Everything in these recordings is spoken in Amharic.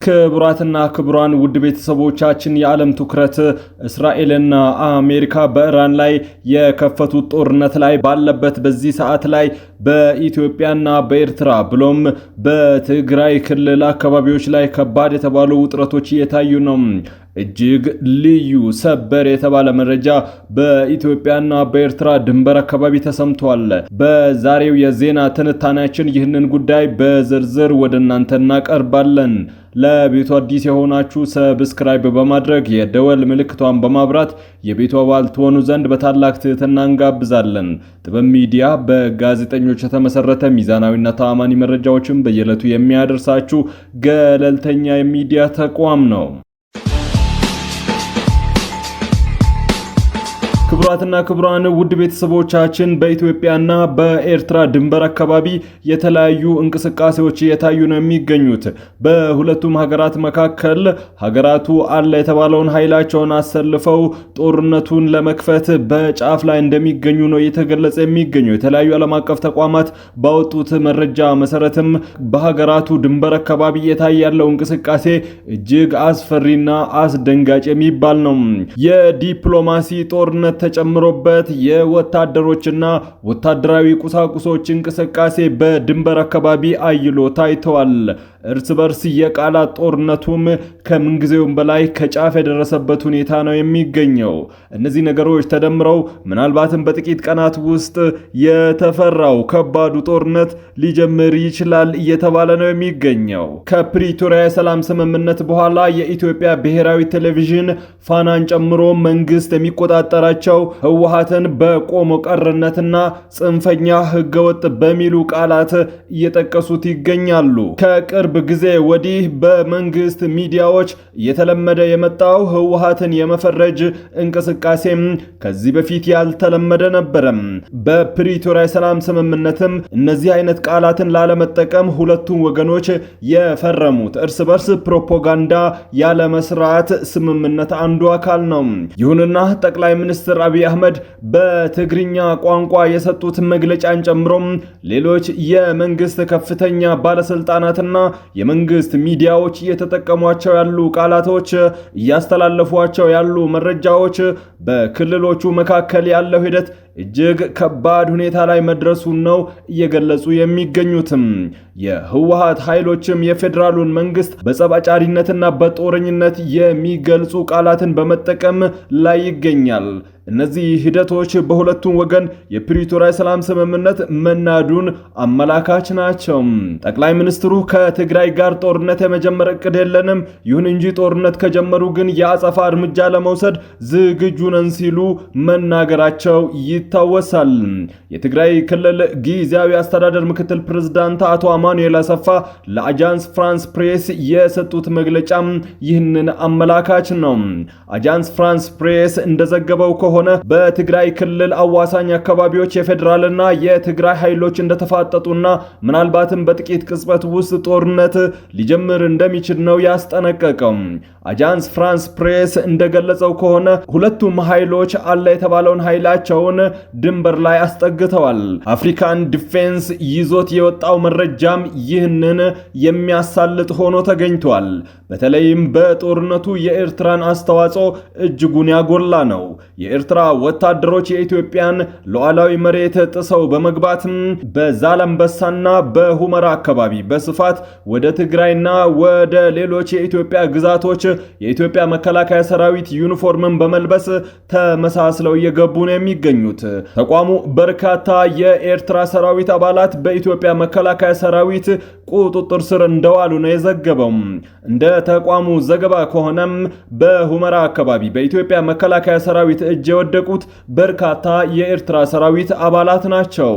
ክቡራትና ክቡራን ውድ ቤተሰቦቻችን የዓለም ትኩረት እስራኤልና አሜሪካ በኢራን ላይ የከፈቱት ጦርነት ላይ ባለበት በዚህ ሰዓት ላይ በኢትዮጵያና በኤርትራ ብሎም በትግራይ ክልል አካባቢዎች ላይ ከባድ የተባሉ ውጥረቶች እየታዩ ነው። እጅግ ልዩ ሰበር የተባለ መረጃ በኢትዮጵያና በኤርትራ ድንበር አካባቢ ተሰምቷል። በዛሬው የዜና ትንታኔያችን ይህንን ጉዳይ በዝርዝር ወደ እናንተ እናቀርባለን። ለቤቱ አዲስ የሆናችሁ ሰብስክራይብ በማድረግ የደወል ምልክቷን በማብራት የቤቱ አባል ትሆኑ ዘንድ በታላቅ ትህትና እንጋብዛለን። ጥበብ ሚዲያ በጋዜጠኞች የተመሰረተ ሚዛናዊና ተአማኒ መረጃዎችን በየዕለቱ የሚያደርሳችሁ ገለልተኛ የሚዲያ ተቋም ነው። ክቡራትና ክቡራን ውድ ቤተሰቦቻችን በኢትዮጵያና በኤርትራ ድንበር አካባቢ የተለያዩ እንቅስቃሴዎች እየታዩ ነው የሚገኙት። በሁለቱም ሀገራት መካከል ሀገራቱ አለ የተባለውን ኃይላቸውን አሰልፈው ጦርነቱን ለመክፈት በጫፍ ላይ እንደሚገኙ ነው እየተገለጸ የሚገኘው። የተለያዩ ዓለም አቀፍ ተቋማት ባወጡት መረጃ መሰረትም በሀገራቱ ድንበር አካባቢ እየታየ ያለው እንቅስቃሴ እጅግ አስፈሪና አስደንጋጭ የሚባል ነው። የዲፕሎማሲ ጦርነት ተጨምሮበት የወታደሮችና ወታደራዊ ቁሳቁሶች እንቅስቃሴ በድንበር አካባቢ አይሎ ታይተዋል። እርስ በርስ የቃላት ጦርነቱም ከምንጊዜውም በላይ ከጫፍ የደረሰበት ሁኔታ ነው የሚገኘው። እነዚህ ነገሮች ተደምረው ምናልባትም በጥቂት ቀናት ውስጥ የተፈራው ከባዱ ጦርነት ሊጀምር ይችላል እየተባለ ነው የሚገኘው። ከፕሪቶሪያ የሰላም ስምምነት በኋላ የኢትዮጵያ ብሔራዊ ቴሌቪዥን ፋናን ጨምሮ መንግስት የሚቆጣጠራቸው ህወሓትን በቆሞ ቀርነትና ጽንፈኛ ህገወጥ በሚሉ ቃላት እየጠቀሱት ይገኛሉ። ከቅርብ ጊዜ ወዲህ በመንግስት ሚዲያዎች እየተለመደ የመጣው ህወሓትን የመፈረጅ እንቅስቃሴም ከዚህ በፊት ያልተለመደ ነበረ። በፕሪቶሪያ የሰላም ስምምነትም እነዚህ አይነት ቃላትን ላለመጠቀም ሁለቱም ወገኖች የፈረሙት እርስ በርስ ፕሮፓጋንዳ ያለ መስራት ስምምነት አንዱ አካል ነው። ይሁንና ጠቅላይ ሚኒስትር አብይ አህመድ በትግርኛ ቋንቋ የሰጡት መግለጫን ጨምሮ ሌሎች የመንግስት ከፍተኛ ባለስልጣናትና የመንግስት ሚዲያዎች እየተጠቀሟቸው ያሉ ቃላቶች፣ እያስተላለፏቸው ያሉ መረጃዎች በክልሎቹ መካከል ያለው ሂደት እጅግ ከባድ ሁኔታ ላይ መድረሱን ነው እየገለጹ የሚገኙትም። የህወሓት ኃይሎችም የፌዴራሉን መንግስት በጸባጫሪነትና በጦረኝነት የሚገልጹ ቃላትን በመጠቀም ላይ ይገኛል። እነዚህ ሂደቶች በሁለቱም ወገን የፕሪቶሪያ ሰላም ስምምነት መናዱን አመላካች ናቸው። ጠቅላይ ሚኒስትሩ ከትግራይ ጋር ጦርነት የመጀመር እቅድ የለንም፣ ይሁን እንጂ ጦርነት ከጀመሩ ግን የአጸፋ እርምጃ ለመውሰድ ዝግጁ ነን ሲሉ መናገራቸው ይታወሳል። የትግራይ ክልል ጊዜያዊ አስተዳደር ምክትል ፕሬዝዳንት አቶ አማኑኤል አሰፋ ለአጃንስ ፍራንስ ፕሬስ የሰጡት መግለጫ ይህንን አመላካች ነው። አጃንስ ፍራንስ ፕሬስ እንደዘገበው ከሆነ በትግራይ ክልል አዋሳኝ አካባቢዎች የፌዴራልና የትግራይ ኃይሎች እንደተፋጠጡና ምናልባትም በጥቂት ቅጽበት ውስጥ ጦርነት ሊጀምር እንደሚችል ነው ያስጠነቀቀው። አጃንስ ፍራንስ ፕሬስ እንደገለጸው ከሆነ ሁለቱም ኃይሎች አለ የተባለውን ኃይላቸውን ድንበር ላይ አስጠግተዋል። አፍሪካን ዲፌንስ ይዞት የወጣው መረጃም ይህንን የሚያሳልጥ ሆኖ ተገኝቷል። በተለይም በጦርነቱ የኤርትራን አስተዋጽኦ እጅጉን ያጎላ ነው። የኤርትራ ወታደሮች የኢትዮጵያን ሉዓላዊ መሬት ጥሰው በመግባት በዛላምበሳና በሁመራ አካባቢ በስፋት ወደ ትግራይና ወደ ሌሎች የኢትዮጵያ ግዛቶች የኢትዮጵያ መከላከያ ሰራዊት ዩኒፎርምን በመልበስ ተመሳስለው እየገቡ ነው የሚገኙት። ተቋሙ በርካታ የኤርትራ ሰራዊት አባላት በኢትዮጵያ መከላከያ ሰራዊት ቁጥጥር ስር እንደዋሉ ነው የዘገበው። እንደ ተቋሙ ዘገባ ከሆነም በሁመራ አካባቢ በኢትዮጵያ መከላከያ ሰራዊት እጅ የወደቁት በርካታ የኤርትራ ሰራዊት አባላት ናቸው።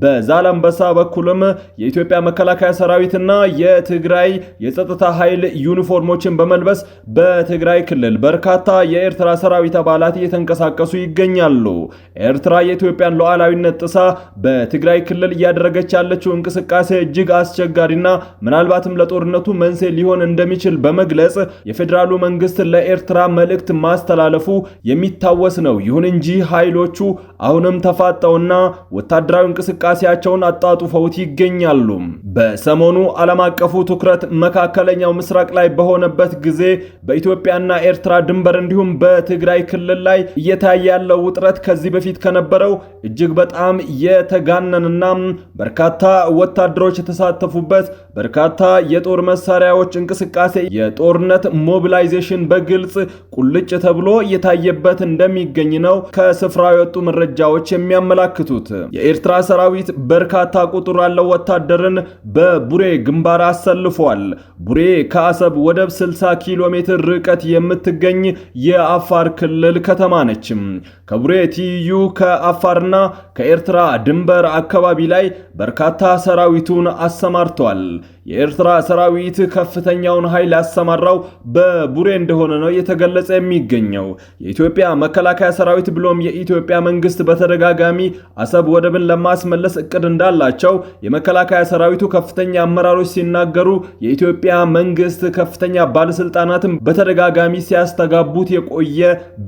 በዛላምበሳ በኩልም የኢትዮጵያ መከላከያ ሰራዊትና የትግራይ የጸጥታ ኃይል ዩኒፎርሞችን በመልበስ በትግራይ ክልል በርካታ የኤርትራ ሰራዊት አባላት እየተንቀሳቀሱ ይገኛሉ። ኤርትራ ኤርትራ የኢትዮጵያን ሉዓላዊነት ጥሳ በትግራይ ክልል እያደረገች ያለችው እንቅስቃሴ እጅግ አስቸጋሪና ምናልባትም ለጦርነቱ መንስኤ ሊሆን እንደሚችል በመግለጽ የፌዴራሉ መንግስት ለኤርትራ መልእክት ማስተላለፉ የሚታወስ ነው። ይሁን እንጂ ኃይሎቹ አሁንም ተፋጠውና ወታደራዊ እንቅስቃሴያቸውን አጣጡፈውት ይገኛሉ። በሰሞኑ ዓለም አቀፉ ትኩረት መካከለኛው ምስራቅ ላይ በሆነበት ጊዜ በኢትዮጵያና ኤርትራ ድንበር እንዲሁም በትግራይ ክልል ላይ እየታየ ያለው ውጥረት ከዚህ በፊት ከነበረው እጅግ በጣም የተጋነንና በርካታ ወታደሮች የተሳተፉበት በርካታ የጦር መሳሪያዎች እንቅስቃሴ የጦርነት ሞቢላይዜሽን በግልጽ ቁልጭ ተብሎ እየታየበት እንደሚገኝ ነው ከስፍራው የወጡ መረጃዎች የሚያመላክቱት። የኤርትራ ሰራዊት በርካታ ቁጥር ያለው ወታደርን በቡሬ ግንባር አሰልፏል። ቡሬ ከአሰብ ወደብ 60 ኪሎ ሜትር ርቀት የምትገኝ የአፋር ክልል ከተማ ነች። ከቡሬ ትይዩ ከአፋርና ከኤርትራ ድንበር አካባቢ ላይ በርካታ ሰራዊቱን አሰማርቷል። የኤርትራ ሰራዊት ከፍተኛውን ኃይል ያሰማራው በቡሬ እንደሆነ ነው የተገለጸ የሚገኘው። የኢትዮጵያ መከላከያ ሰራዊት ብሎም የኢትዮጵያ መንግስት በተደጋጋሚ አሰብ ወደብን ለማስመለስ እቅድ እንዳላቸው የመከላከያ ሰራዊቱ ከፍተኛ አመራሮች ሲናገሩ፣ የኢትዮጵያ መንግስት ከፍተኛ ባለስልጣናትም በተደጋጋሚ ሲያስተጋቡት የቆየ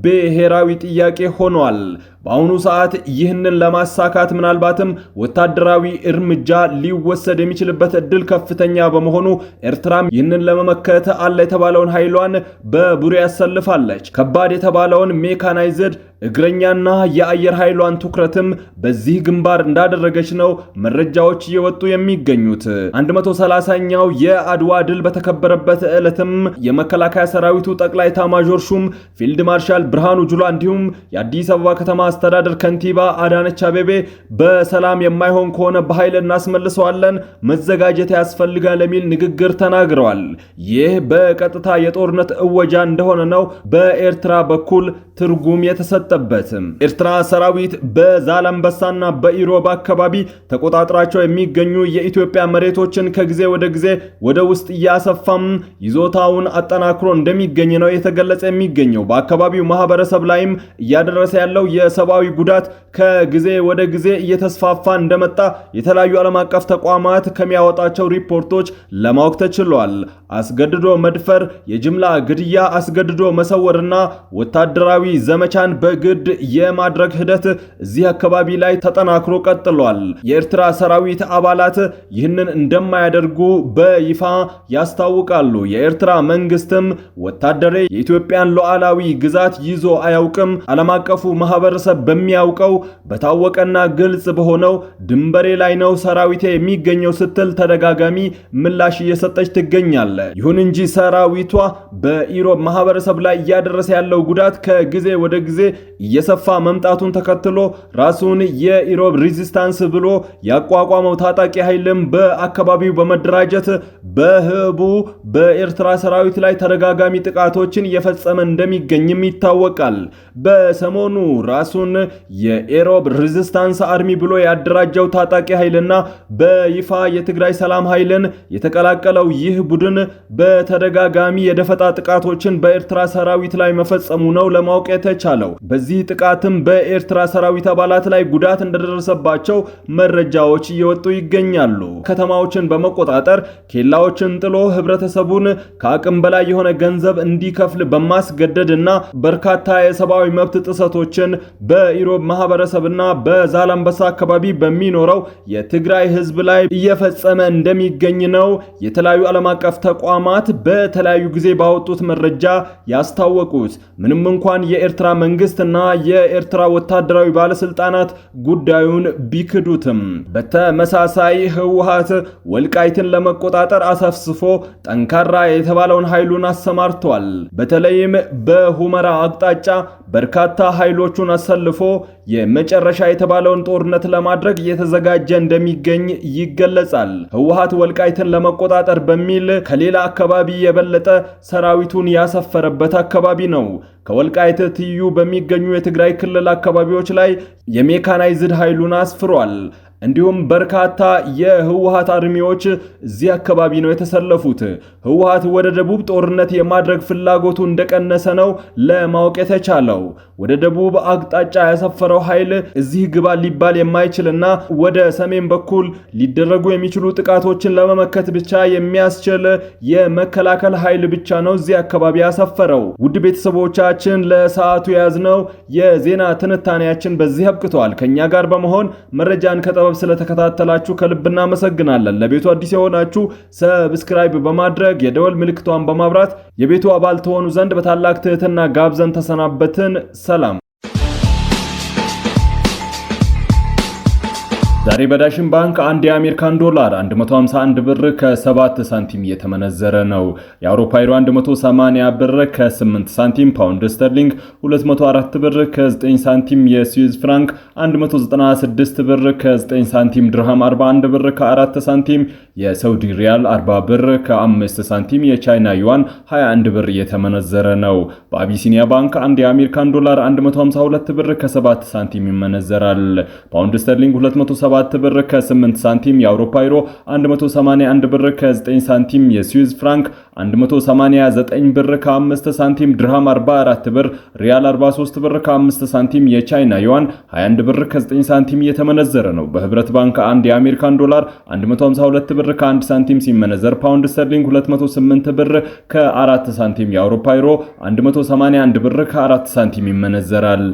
ብሔራዊ ጥያቄ ሆኗል። በአሁኑ ሰዓት ይህንን ለማሳካት ምናልባትም ወታደራዊ እርምጃ ሊወሰድ የሚችልበት እድል ከፍተኛ በመሆኑ ኤርትራም ይህንን ለመመከት አለ የተባለውን ኃይሏን በቡሬ ያሰልፋለች። ከባድ የተባለውን ሜካናይዝድ እግረኛና የአየር ኃይሏን ትኩረትም በዚህ ግንባር እንዳደረገች ነው መረጃዎች እየወጡ የሚገኙት። 130ኛው የአድዋ ድል በተከበረበት ዕለትም የመከላከያ ሰራዊቱ ጠቅላይ ኤታማዦር ሹም ፊልድ ማርሻል ብርሃኑ ጁላ እንዲሁም የአዲስ አበባ ከተማ አስተዳደር ከንቲባ አዳነች አቤቤ በሰላም የማይሆን ከሆነ በኃይል እናስመልሰዋለን፣ መዘጋጀት ያስፈልጋል የሚል ንግግር ተናግረዋል። ይህ በቀጥታ የጦርነት እወጃ እንደሆነ ነው በኤርትራ በኩል ትርጉም የተሰጠበት። ኤርትራ ሰራዊት በዛላምበሳና በኢሮብ አካባቢ ተቆጣጥራቸው የሚገኙ የኢትዮጵያ መሬቶችን ከጊዜ ወደ ጊዜ ወደ ውስጥ እያሰፋም ይዞታውን አጠናክሮ እንደሚገኝ ነው የተገለጸ የሚገኘው። በአካባቢው ማህበረሰብ ላይም እያደረሰ ያለው የሰብአዊ ጉዳት ከጊዜ ወደ ጊዜ እየተስፋፋ እንደመጣ የተለያዩ ዓለም አቀፍ ተቋማት ከሚያወጣቸው ሪፖርቶች ለማወቅ ተችሏል። አስገድዶ መድፈር፣ የጅምላ ግድያ፣ አስገድዶ መሰወርና ወታደራዊ ዘመቻን በግድ የማድረግ ሂደት እዚህ አካባቢ ላይ ተጠናክሮ ቀጥሏል። የኤርትራ ሰራዊት አባላት ይህንን እንደማያደርጉ በይፋ ያስታውቃሉ። የኤርትራ መንግስትም ወታደሬ የኢትዮጵያን ሉዓላዊ ግዛት ይዞ አያውቅም፣ ዓለም አቀፉ ማህበረሰብ በሚያውቀው በታወቀና ግልጽ በሆነው ድንበሬ ላይ ነው ሰራዊቴ የሚገኘው ስትል ተደጋጋሚ ምላሽ እየሰጠች ትገኛለች። ይሁን እንጂ ሰራዊቷ በኢሮብ ማህበረሰብ ላይ እያደረሰ ያለው ጉዳት ከጊዜ ወደ ጊዜ እየሰፋ መምጣቱን ተከትሎ ራሱን የኢሮብ ሬዚስታንስ ብሎ ያቋቋመው ታጣቂ ኃይልም በአካባቢው በመደራጀት በህቡ በኤርትራ ሰራዊት ላይ ተደጋጋሚ ጥቃቶችን እየፈጸመ እንደሚገኝም ይታወቃል። በሰሞኑ ራሱን የኢሮብ ሬዚስታንስ አርሚ ብሎ ያደራጀው ታጣቂ ኃይልና በይፋ የትግራይ ሰላም ኃይልን የተቀላቀለው ይህ ቡድን በተደጋጋሚ የደፈጣ ጥቃቶችን በኤርትራ ሰራዊት ላይ መፈጸሙ ነው ለማወቅ የተቻለው። በዚህ ጥቃትም በኤርትራ ሰራዊት አባላት ላይ ጉዳት እንደደረሰባቸው መረጃዎች እየወጡ ይገኛሉ። ከተማዎችን በመቆጣጠር ኬላዎችን ጥሎ ህብረተሰቡን ከአቅም በላይ የሆነ ገንዘብ እንዲከፍል በማስገደድና በርካታ የሰብአዊ መብት ጥሰቶችን በኢሮብ ማህበረሰብና በዛላምበሳ አካባቢ በሚኖረው የትግራይ ህዝብ ላይ እየፈጸመ እንደሚገኝ ነው የተለያዩ ዓለም አቀፍ ተቋማት በተለያዩ ጊዜ ባወጡት መረጃ ያስታወቁት። ምንም እንኳን የኤርትራ መንግስትና የኤርትራ ወታደራዊ ባለስልጣናት ጉዳዩን ቢክዱትም በተመሳሳይ ህወሓት ወልቃይትን ለመቆጣጠር አሰፍስፎ ጠንካራ የተባለውን ኃይሉን አሰማርቷል። በተለይም በሁመራ አቅጣጫ በርካታ ኃይሎቹን አሰልፎ የመጨረሻ የተባለውን ጦርነት ለማድረግ እየተዘጋጀ እንደሚገኝ ይገለጻል። ህወሓት ወልቃይትን ለመቆጣጠር በሚል ከሌላ አካባቢ የበለጠ ሰራዊቱን ያሰፈረበት አካባቢ ነው። ከወልቃይት ትይዩ በሚገኙ የትግራይ ክልል አካባቢዎች ላይ የሜካናይዝድ ኃይሉን አስፍሯል። እንዲሁም በርካታ የህወሓት አርሚዎች እዚህ አካባቢ ነው የተሰለፉት። ህወሓት ወደ ደቡብ ጦርነት የማድረግ ፍላጎቱ እንደቀነሰ ነው ለማወቅ የተቻለው። ወደ ደቡብ አቅጣጫ ያሰፈረው ኃይል እዚህ ግባ ሊባል የማይችልና ወደ ሰሜን በኩል ሊደረጉ የሚችሉ ጥቃቶችን ለመመከት ብቻ የሚያስችል የመከላከል ኃይል ብቻ ነው እዚህ አካባቢ ያሰፈረው። ውድ ቤተሰቦቻችን ለሰዓቱ ያዝነው የዜና ትንታኔያችን በዚህ አብቅቷል። ከኛ ጋር በመሆን መረጃን ከጥበብ ስለተከታተላችሁ ከልብ እናመሰግናለን። ለቤቱ አዲስ የሆናችሁ ሰብስክራይብ በማድረግ የደወል ምልክቷን በማብራት የቤቱ አባል ተሆኑ ዘንድ በታላቅ ትህትና ጋብዘን ተሰናበትን። ሰላም። ዛሬ በዳሽን ባንክ አንድ የአሜሪካን ዶላር 151 ብር ከ7 ሳንቲም እየተመነዘረ ነው። የአውሮፓ ዩሮ 180 ብር ከ8 ሳንቲም፣ ፓውንድ ስተርሊንግ 204 ብር ከ9 ሳንቲም፣ የስዊዝ ፍራንክ 196 ብር ከ9 ሳንቲም፣ ድርሃም 41 ብር ከ4 ሳንቲም፣ የሳውዲ ሪያል 40 ብር ከ5 ሳንቲም፣ የቻይና ዩዋን 21 ብር እየተመነዘረ ነው። በአቢሲኒያ ባንክ አንድ የአሜሪካን ዶላር 152 ብር ከ7 ሳንቲም ይመነዘራል። ፓውንድ ስተርሊንግ 207 ብር ከ8 ሳንቲም፣ የአውሮፓ ዩሮ 181 ብር ከ9 ሳንቲም፣ የስዊዝ ፍራንክ 189 ብር ከ5 ሳንቲም፣ ድርሃም 44 ብር፣ ሪያል 43 ብር ከ5 ሳንቲም፣ የቻይና ዩዋን 21 ብር ከ9 ሳንቲም እየተመነዘረ ነው። በህብረት ባንክ አንድ የአሜሪካን ዶላር 152 ብር ከ1 ሳንቲም ሲመነዘር ፓውንድ ስተርሊንግ 208 ብር ከ4 ሳንቲም፣ የአውሮፓ ዩሮ 181 ብር ከ4 ሳንቲም ይመነዘራል።